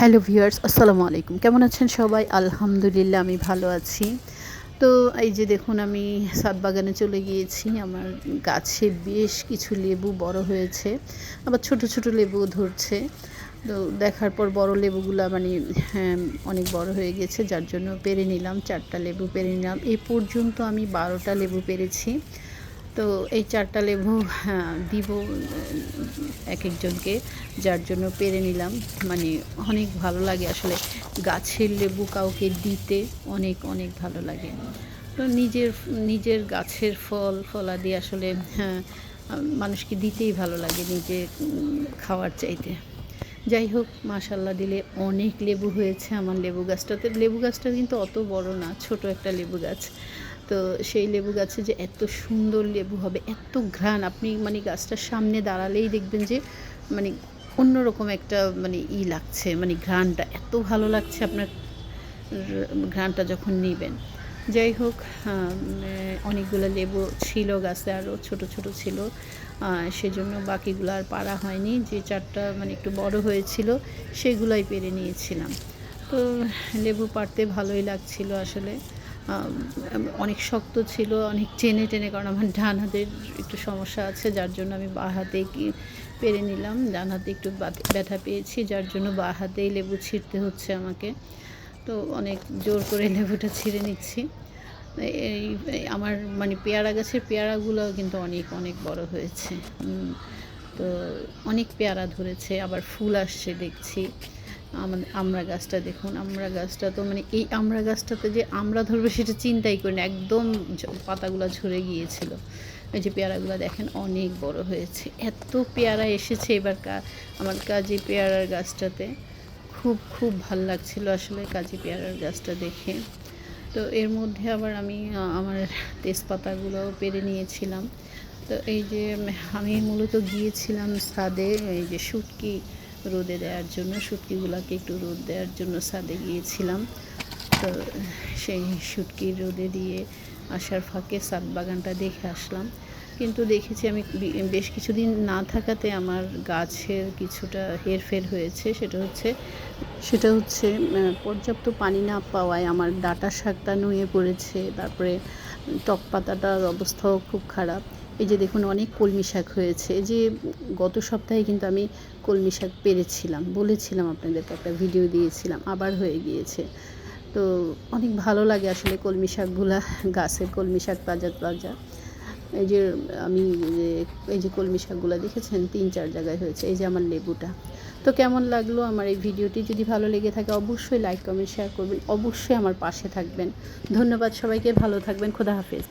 Hello viewers, আসসালামু আলাইকুম। কেমন আছেন সবাই? আলহামদুলিল্লাহ আমি ভালো আছি। তো এই যে দেখুন, আমি ছাদ বাগানে চলে গিয়েছি। আমার গাছে বেশ কিছু লেবু বড় হয়েছে, আবার ছোট ছোট লেবুও ধরছে। তো দেখার পর বড় লেবুগুলা মানে হ্যাঁ, অনেক বড় হয়ে গেছে, যার জন্য পেড়ে নিলাম। 4টা লেবু পেড়ে নিলাম। এ পর্যন্ত আমি 12টা লেবু পেড়েছি। তো এই 4টা লেবু দিব একেকজনকে, যার জন্য পেড়ে নিলাম। মানে অনেক ভালো লাগে আসলে গাছের লেবু কাউকে দিতে, অনেক অনেক ভালো লাগে। তো নিজের নিজের গাছের ফলাদি আসলে মানুষকে দিতেই ভালো লাগে, নিজে খাওয়ার চাইতে। যাই হোক, মাশাল্লাহ দিলে অনেক লেবু হয়েছে আমার লেবু গাছটাতে। লেবু গাছটা কিন্তু অত বড় না, ছোট একটা লেবু গাছ। তো সেই লেবু গাছে যে এত সুন্দর লেবু হবে, এত ঘ্রাণ, আপনি মানে গাছটার সামনে দাঁড়ালেই দেখবেন যে মানে অন্যরকম একটা মানে লাগছে, মানে ঘ্রাণটা এত ভালো লাগছে আপনার ঘ্রাণটা যখন নেবেন। যাই হোক, অনেকগুলো লেবু ছিল গাছে, আরও ছোট ছোট ছিল, সেজন্য বাকিগুলো আর পাড়া হয়নি। যে 4টা মানে একটু বড় হয়েছিল সেগুলোই পেড়ে নিয়েছিলাম। তো লেবু পাড়তে ভালোই লাগছিল আসলে। অনেক শক্ত ছিল, অনেক টেনে টেনে, কারণ আমার ডান হাতের একটু সমস্যা আছে, যার জন্য আমি বাঁ হাতে পেড়ে নিলাম। ডান হাতে একটু ব্যথা পেয়েছি, যার জন্য বাঁ হাতেই লেবু ছিঁড়তে হচ্ছে আমাকে। তো অনেক জোর করে লেবুটা ছিঁড়ে নিচ্ছি। এই আমার মানে পেয়ারা গাছের পেয়ারাগুলোও কিন্তু অনেক অনেক বড় হয়েছে। তো অনেক পেয়ারা ধরেছে, আবার ফুল আসছে দেখছি। আমড়া গাছটা দেখুন, আমড়া গাছটা তো মানে এই আমড়া গাছটাতে যে আমড়া ধরবে সেটা চিন্তাই করি না, একদম পাতাগুলো ঝরে গিয়েছিল। এই যে পেয়ারাগুলো দেখেন অনেক বড় হয়েছে, এত পেয়ারা এসেছে এবার আমার কাজী পেয়ারার গাছটাতে। খুব খুব ভাল লাগছিল আসলে কাজী পেয়ারার গাছটা দেখে। তো এর মধ্যে আবার আমি আমার তেজপাতাগুলোও পেড়ে নিয়েছিলাম। তো এই যে আমি মূলত গিয়েছিলাম ছাদে, এই যে শুটকি রোদে দেওয়ার জন্য, শুটকিগুলোকে একটু রোদ দেওয়ার জন্য ছাদে গিয়েছিলাম। তো সেই শুটকি রোদে দিয়ে আসার ফাঁকে ছাদ বাগানটা দেখে আসলাম। কিন্তু দেখেছি আমি বেশ কিছুদিন না থাকাতে আমার গাছের কিছুটা হেরফের হয়েছে। সেটা হচ্ছে পর্যাপ্ত পানি না পাওয়ায় আমার ডাঁটা শাকটা নুয়ে পড়েছে। তারপরে টক পাতাটার অবস্থাও খুব খারাপ। এই যে দেখুন, অনেক কলমি শাক হয়েছে। এই যে গত সপ্তাহে কিন্তু আমি কলমি শাক পেড়েছিলাম, বলেছিলাম আপনাদেরকে, একটা ভিডিও দিয়েছিলাম, আবার হয়ে গিয়েছে। তো অনেক ভালো লাগে আসলে কলমি শাকগুলা, গাছের কলমি শাক তাজা তাজা। এই যে আমি এই যে কলমি শাকগুলো দেখেছেন 3-4 জায়গায় হয়েছে। এই যে আমার লেবুটা। তো কেমন লাগলো আমার এই ভিডিওটি? যদি ভালো লেগে থাকে অবশ্যই লাইক কমেন্ট শেয়ার করবেন, অবশ্যই আমার পাশে থাকবেন। ধন্যবাদ সবাইকে, ভালো থাকবেন, খোদা হাফেজ।